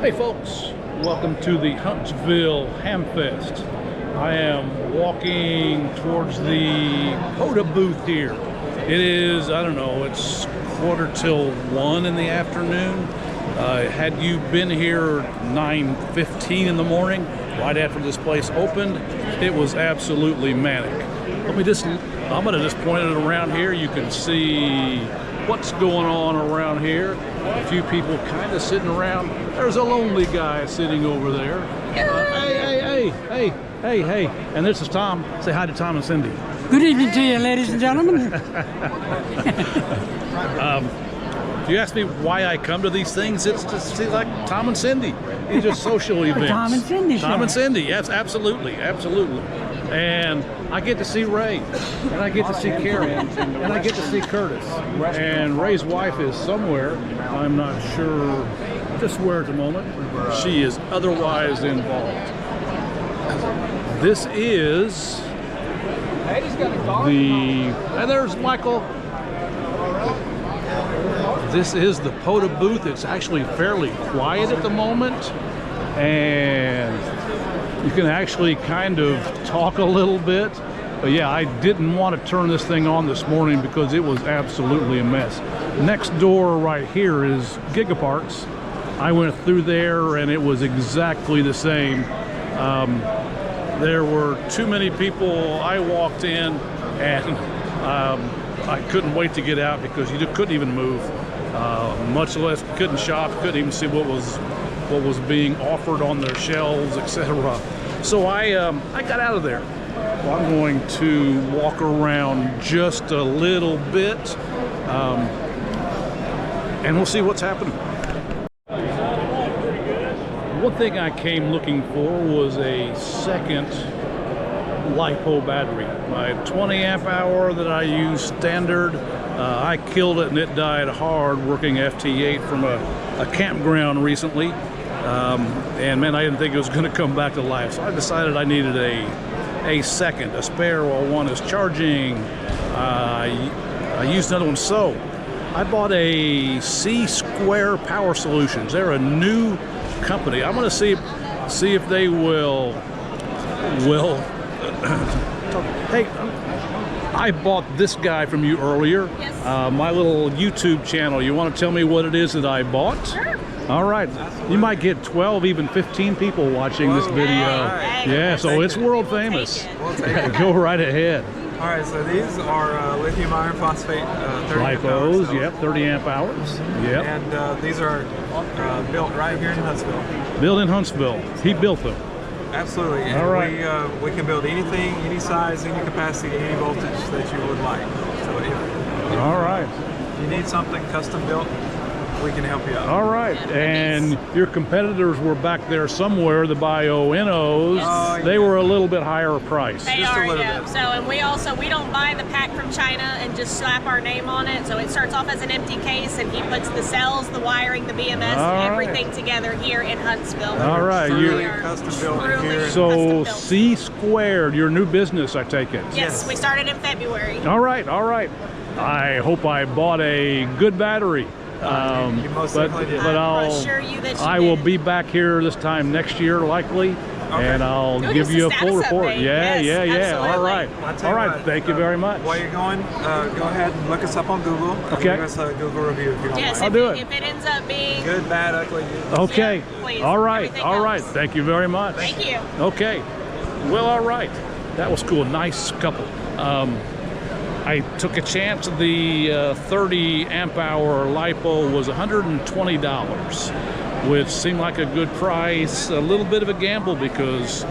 Hey folks, welcome to the Huntsville Hamfest. I am walking towards the POTA booth here. It is, I don't know, it's 1:45 in the afternoon. Had you been here 9:15 in the morning, right after this place opened, it was absolutely manic. I'm gonna just point it around here. You can see what's going on around here. A few people kind of sitting around. There's a lonely guy sitting over there. Hey. And this is Tom. Say hi to Tom and Cindy. Good evening to you, ladies and gentlemen. If you ask me why I come to these things, it's to see like Tom and Cindy. These are social events. Tom and Cindy. Tom and Cindy, yes, absolutely. And I get to see Ray, and I get to see Carrie, and I get to see Curtis. And Ray's wife is somewhere. I'm not sure just where at the moment. She is otherwise involved. This is and there's Michael. This is the POTA booth. It's actually fairly quiet at the moment, and you can actually kind of talk a little bit. But yeah, I didn't want to turn this thing on this morning because it was absolutely a mess. Next door right here is Gigaparts. I went through there and it was exactly the same. There were too many people. I walked in and I couldn't wait to get out because you couldn't even move, much less couldn't shop, couldn't even see what was being offered on their shelves, etc. So I got out of there. Well, I'm going to walk around just a little bit, and we'll see what's happening. One thing I came looking for was a second LiPo battery. My 20 amp hour that I use standard, I killed it and it died hard working FT8 from a campground recently. And man, I didn't think it was going to come back to life. So I decided I needed a second, a spare while one is charging. I used another one. So I bought a C-Square Power Solutions. They're a new company. I'm going to see if they will hey, I bought this guy from you earlier. Yes. My little YouTube channel. You want to tell me what it is that I bought? Sure. All right. You might get 12, even 15 people watching this video. Yeah, so it's world famous. Go right ahead. All right, so these are lithium iron phosphate 30 LiPos, amp yep, 30 amp hours. Yep. And these are built right here in Huntsville. Built in Huntsville. He built them. Absolutely. And all right. we can build anything, any size, any capacity, any voltage that you would like. So if all right. you need something custom built, we can help you out. All right, and your competitors were back there somewhere, the Bio-Innos. They were a little bit higher price. They Just are, a little yeah. bit. So, and we don't buy the pack from China and just slap our name on it. So it starts off as an empty case, and he puts the cells, the wiring, the BMS, and everything together here in Huntsville. All right, Truly custom built here. So C-Squared, your new business, I take it. Yes, we started in February. All right. I hope I bought a good battery. You most certainly did. But I'll assure you that I will be back here this time next year, likely, and I'll give you a full report. Yeah. Absolutely. All right. Thank you very much. While you're going, go ahead and look us up on Google. Okay. Give us a Google review if you don't Yes, mind. I'll do it. If it ends up being Good, bad, ugly. Okay. Yeah, please. All right. Everything All right. else. Thank you very much. Thank you. Okay. Well, all right. That was cool. Nice couple. I took a chance. The 30 amp hour LiPo was $120, which seemed like a good price. A little bit of a gamble because,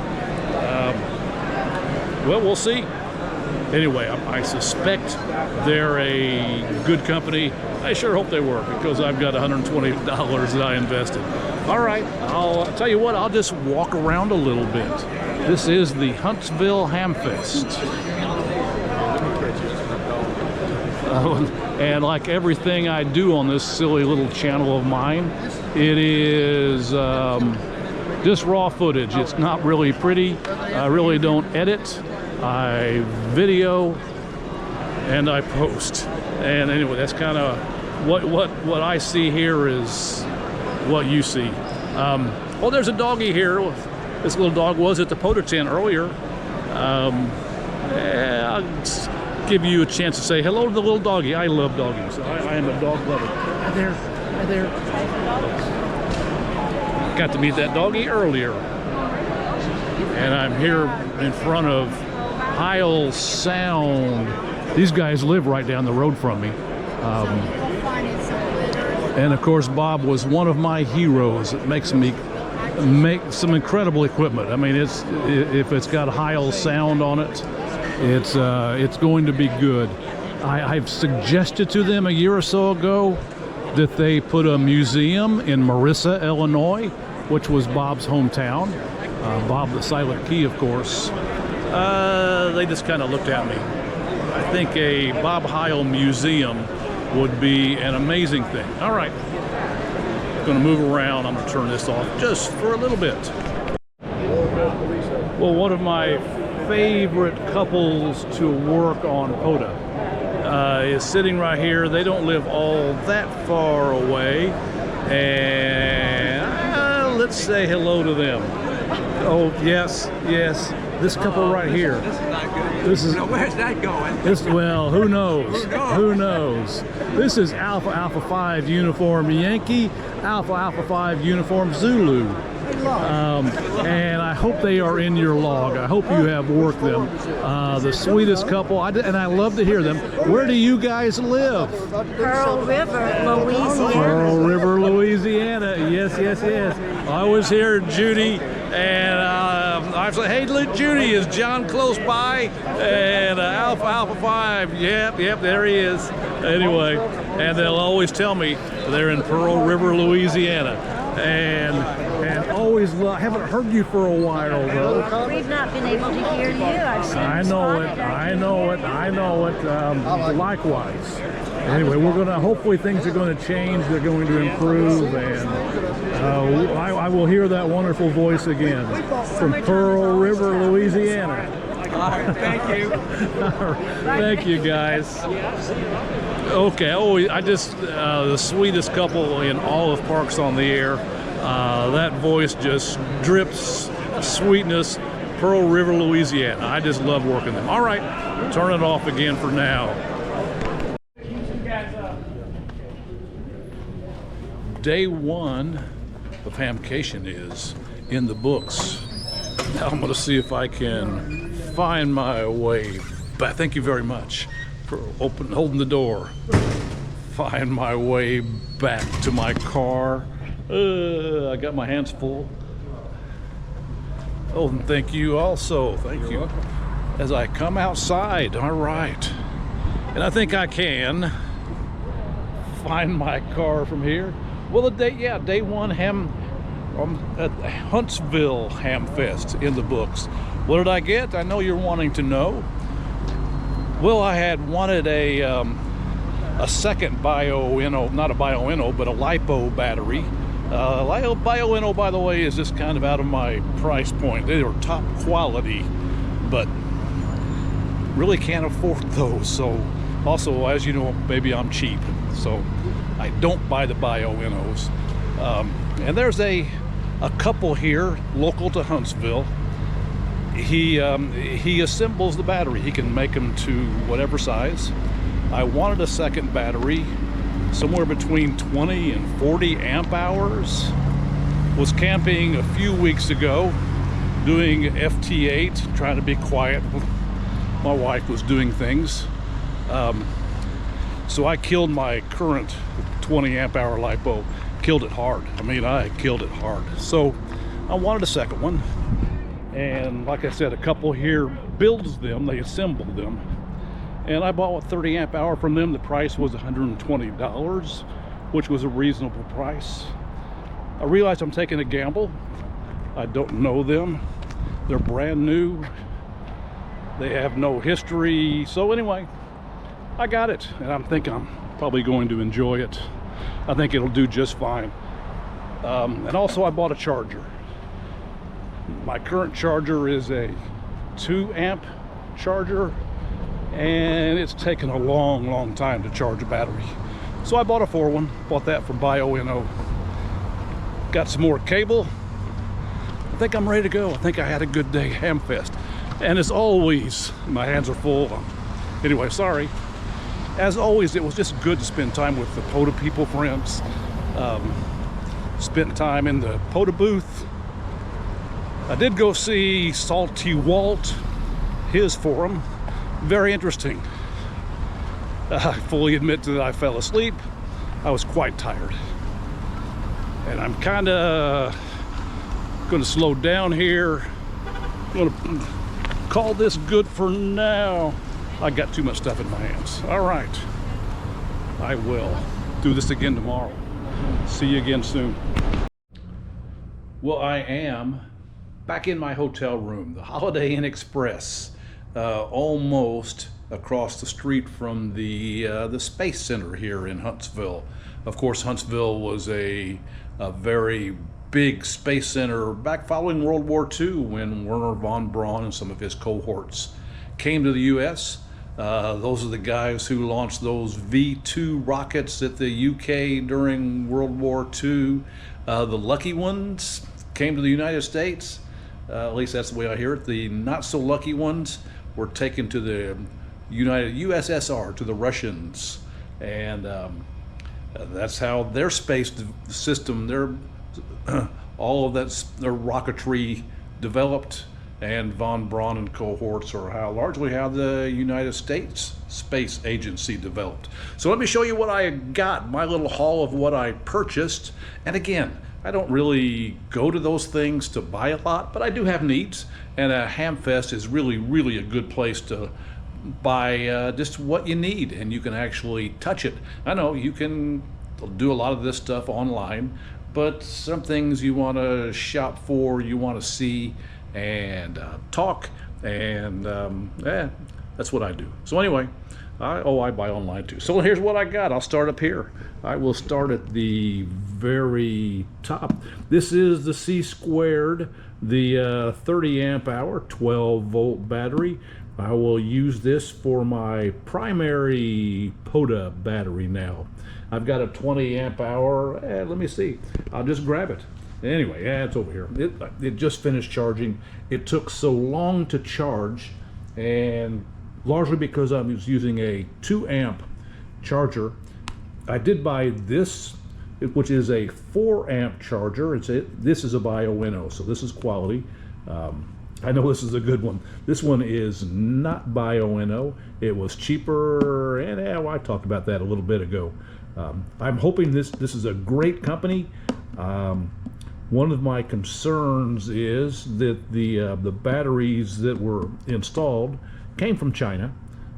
well, we'll see. Anyway, I suspect they're a good company. I sure hope they were because I've got $120 that I invested. All right, I'll tell you what, I'll just walk around a little bit. This is the Huntsville Hamfest. And like everything I do on this silly little channel of mine, it is just raw footage. It's not really pretty. I really don't edit. I video and I post. And anyway, that's kind of what I see here is what you see. Well, there's a doggy here. This little dog was at the POTA tent earlier. Yeah, I'll just give you a chance to say hello to the little doggy. I love doggies. I am a dog lover. Hi there. Hi there. Got to meet that doggy earlier. And I'm here in front of Heil Sound. These guys live right down the road from me. And of course, Bob was one of my heroes. It makes me make some incredible equipment. I mean, if it's got Heil Sound on it, it's going to be good. I've suggested to them a year or so ago that they put a museum in Marissa, Illinois, which was Bob's hometown. Bob the Silent Key, of course. They just kind of looked at me. I think a Bob Heil museum would be an amazing thing. All right, going to move around. I'm going to turn this off just for a little bit. Well, one of my favorite couples to work on POTA is sitting right here. They don't live all that far away, and let's say hello to them. Oh, yes, yes. This couple right here. This is not good. This is. Now, where's that going? Well, who knows? Who knows? This is Alpha Alpha 5 uniform Yankee, Alpha Alpha 5 uniform Zulu. And I hope they are in your log. I hope you have worked them. The sweetest couple, and I love to hear them. Where do you guys live? Pearl River, Louisiana. Pearl River, Louisiana. Yes, yes, yes. I was here, Judy, and I said, "Hey, Judy, is John close by?" And Alpha Alpha 5. Yep, there he is. Anyway, and they'll always tell me they're in Pearl River, Louisiana, and always love. I haven't heard you for a while though. We've not been able to hear you. I've seen I know it. Likewise. Anyway, we're gonna. Hopefully, things are going to change. They're going to improve, and I will hear that wonderful voice again from Pearl River, Louisiana. All right, thank you. Thank you, guys. Okay, I just the sweetest couple in all of Parks on the Air. That voice just drips sweetness. Pearl River, Louisiana. I just love working them. All right, turn it off again for now. Day one of Hamcation is in the books. Now I'm going to see if I can find my way back. Thank you very much for holding the door. Find my way back to my car. I got my hands full. Oh, and thank you also. Thank you. Welcome. As I come outside, all right. And I think I can find my car from here. Well, day one at Huntsville Hamfest in the books. What did I get? I know you're wanting to know. Well, I had wanted a second Bio-Inno, not a Bio-Inno, but a LiPo battery. Bio-Inno, by the way, is just kind of out of my price point. They are top quality, but really can't afford those. So, also, as you know, maybe I'm cheap, so I don't buy the Bio-Innos. And there's a couple here, local to Huntsville. He assembles the battery. He can make them to whatever size. I wanted a second battery, somewhere between 20 and 40 amp hours. Was camping a few weeks ago, doing FT8, trying to be quiet. My wife was doing things. So I killed my current 20 amp hour LiPo. Killed it hard. I mean, I killed it hard. So I wanted a second one. And like I said, a couple here builds them, they assemble them. And I bought a 30 amp hour from them. The price was $120, which was a reasonable price. I realized I'm taking a gamble. I don't know them. They're brand new. They have no history. So anyway, I got it. And I'm thinking I'm probably going to enjoy it. I think it'll do just fine. And also I bought a charger. My current charger is a 2 amp charger, and it's taken a long time to charge a battery. So I bought a 4 one, bought that from Bio-Inno. Got some more cable. I think I'm ready to go. I think I had a good day Hamfest. And as always, my hands are full. Anyway, sorry. As always, it was just good to spend time with the POTA people, friends. Spent time in the POTA booth. I did go see Salty Walt, his forum. Very interesting. I fully admit that I fell asleep. I was quite tired. And I'm kind of going to slow down here. I'm going to call this good for now. I got too much stuff in my hands. All right. I will do this again tomorrow. See you again soon. Well, I am back in my hotel room, the Holiday Inn Express, almost across the street from the Space Center here in Huntsville. Of course, Huntsville was a very big space center back following World War II when Wernher von Braun and some of his cohorts came to the U.S. Those are the guys who launched those V-2 rockets at the UK during World War II. The lucky ones came to the United States. At least that's the way I hear it. The not so lucky ones were taken to the USSR, to the Russians. And that's how their space system, all of their rocketry developed. And von Braun and cohorts are largely how the United States Space Agency developed. So let me show you what I got, my little haul of what I purchased. And again, I don't really go to those things to buy a lot, but I do have needs. And a Hamfest is really, really a good place to buy just what you need, and you can actually touch it. I know you can do a lot of this stuff online, but some things you want to shop for, you want to see and talk, and that's what I do. So anyway, I buy online too. So here's what I got. I'll start up here. I will start at the very top. This is the C-Squared, the 30 amp hour, 12 volt battery. I will use this for my primary POTA battery now. I've got a 20 amp hour, let me see. I'll just grab it. Anyway, it's over here. It just finished charging. It took so long to charge, and largely because I was using a 2 amp charger. I did buy this, which is a 4 amp charger. This is a Bioenno, so this is quality. I know this is a good one. This one is not Bioenno. It was cheaper, and I talked about that a little bit ago. I'm hoping this is a great company. One of my concerns is that the batteries that were installed came from China.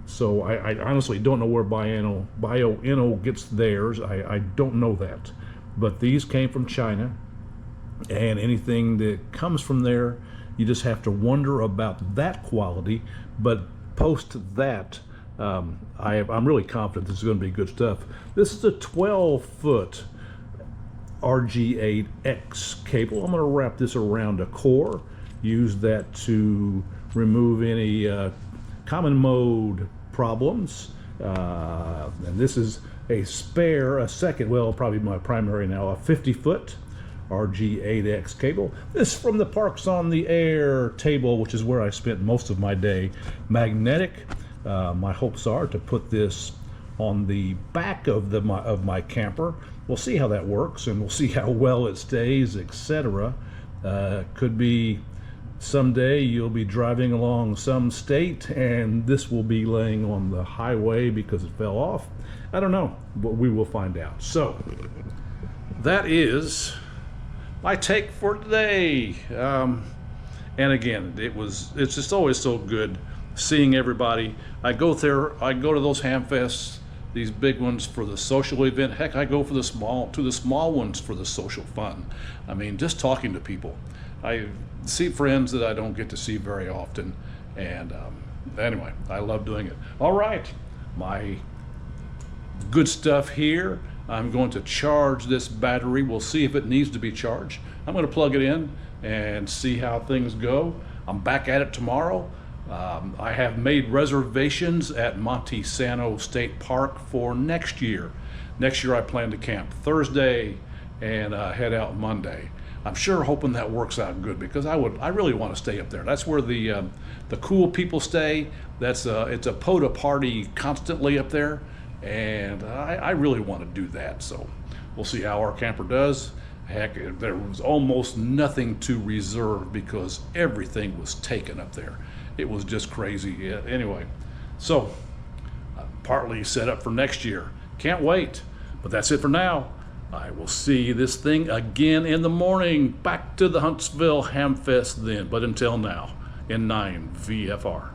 So I honestly don't know where Bioenno gets theirs. I don't know that. But these came from China, and anything that comes from there, you just have to wonder about that quality. But post that, I'm really confident this is going to be good stuff. This is a 12-foot RG8X cable. I'm going to wrap this around a core, use that to remove any common mode problems. And this is a second, well, probably my primary now, a 50-foot RG8X cable. This from the Parks on the Air table, which is where I spent most of my day. Magnetic. My hopes are to put this on the back of my camper. We'll see how that works, and we'll see how well it stays, etc. Could be someday you'll be driving along some state and this will be laying on the highway because it fell off. I don't know, but we will find out. So that is my take for today. And again, it's just always so good seeing everybody. I go to those Hamfests, these big ones for the social event. Heck, I go to the small ones for the social fun. I mean, just talking to people. I see friends that I don't get to see very often, and anyway, I love doing it. All right, my good stuff here. I'm going to charge this battery. We'll see if it needs to be charged. I'm going to plug it in and see how things go. I'm back at it tomorrow. I have made reservations at Montesano State Park for next year. Next year I plan to camp Thursday and head out Monday. I'm sure hoping that works out good, because I really want to stay up there. That's where the cool people stay. It's a POTA party constantly up there, and I really want to do that. So we'll see how our camper does. Heck, there was almost nothing to reserve because everything was taken up there. It was just crazy. Yeah, anyway, so partly set up for next year. Can't wait. But that's it for now. I will see this thing again in the morning. Back to the Huntsville Hamfest then. But until now, in 9 VFR.